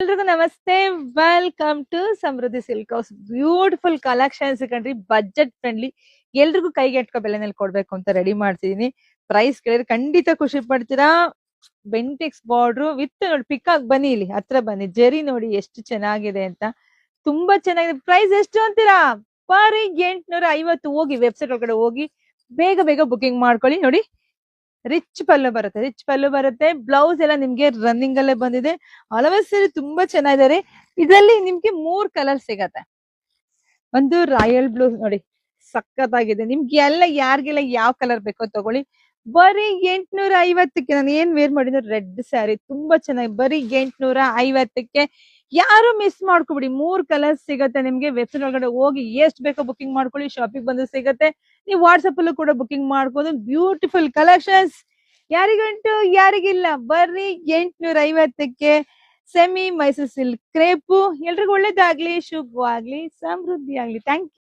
ಎಲ್ರಿಗೂ ನಮಸ್ತೆ. Welcome to Samruddhi silk house. Beautiful collections ಕಂಡ್ರಿ, ಬಜೆಟ್ ಫ್ರೆಂಡ್ಲಿ, ಎಲ್ರಿಗೂ ಕೈಗೆ ಎಟ್ಕೋ ಬೆಲೆನಲ್ಲಿ ಕೊಡ್ಬೇಕು ಅಂತ ರೆಡಿ ಮಾಡ್ತಿದೀನಿ. ಪ್ರೈಸ್ ಕೇಳಿದ್ರೆ ಖಂಡಿತ ಖುಷಿ ಪಡ್ತೀರಾ. ಬೆಂಟಿಕ್ಸ್ ಬಾರ್ಡ್ರು ವಿತ್ ನೋಡಿ, ಪಿಕ್ ಆಗಿ ಬನ್ನಿ, ಇಲ್ಲಿ ಹತ್ರ ಬನ್ನಿ. ಜೆರಿ ನೋಡಿ ಎಷ್ಟು ಚೆನ್ನಾಗಿದೆ ಅಂತ, ತುಂಬಾ ಚೆನ್ನಾಗಿದೆ. ಪ್ರೈಸ್ ಎಷ್ಟು ಅಂತೀರಾ? ಬರೀ 850. ಹೋಗಿ ವೆಬ್ಸೈಟ್ ಒಳಗಡೆ ಹೋಗಿ ಬೇಗ ಬೇಗ ಬುಕಿಂಗ್ ಮಾಡ್ಕೊಳ್ಳಿ. ನೋಡಿ, ರಿಚ್ ಪಲ್ಲು ಬರುತ್ತೆ. ಬ್ಲೌಸ್ ಎಲ್ಲ ನಿಮ್ಗೆ ರನ್ನಿಂಗ್ ಅಲ್ಲೇ ಬಂದಿದೆ. ಸೀರೆ ತುಂಬಾ ಚೆನ್ನಾಗಿದ್ದಾರೆ. ಇದರಲ್ಲಿ ನಿಮ್ಗೆ 3 ಕಲರ್ ಸಿಗತ್ತೆ. ಒಂದು ರಾಯಲ್ ಬ್ಲೂ ನೋಡಿ, ಸಖತ್ತಾಗಿದೆ. ನಿಮ್ಗೆ ಎಲ್ಲ ಯಾರಿಗೆಲ್ಲ ಯಾವ ಕಲರ್ ಬೇಕೋ ತಗೊಳ್ಳಿ. ಬರೀ 850ಕ್ಕೆ. ನಾನು ಏನ್ ವೇರ್ ಮಾಡಿದ್ರೆ ರೆಡ್ ಸ್ಯಾರಿ, ತುಂಬಾ ಚೆನ್ನಾಗಿ. ಬರೀ 850ಕ್ಕೆ. ಯಾರು ಮಿಸ್ ಮಾಡ್ಕೊಬಿಡಿ. 3 ಕಲರ್ ಸಿಗತ್ತೆ ನಿಮ್ಗೆ. ವೆಬ್ಸೈಟ್ ಒಳಗಡೆ ಹೋಗಿ ಎಷ್ಟು ಬೇಕೋ ಬುಕಿಂಗ್ ಮಾಡ್ಕೊಳ್ಳಿ. ಶಾಪಿಗೆ ಬಂದು ಸಿಗತ್ತೆ. ನೀವು ವಾಟ್ಸಪ್ ಅಲ್ಲೂ ಕೂಡ ಬುಕಿಂಗ್ ಮಾಡ್ಬೋದು. Beautiful collections. ಯಾರಿಗಂಟು ಯಾರಿಗಿಲ್ಲ. ಬರ್ರಿ 850ಕ್ಕೆ. Semi Mysuru silk crepe. ಎಲ್ರಿಗೂ ಒಳ್ಳೇದಾಗ್ಲಿ, ಶುಭವಾಗ್ಲಿ, ಸಮೃದ್ಧಿ ಆಗ್ಲಿ. Thank you.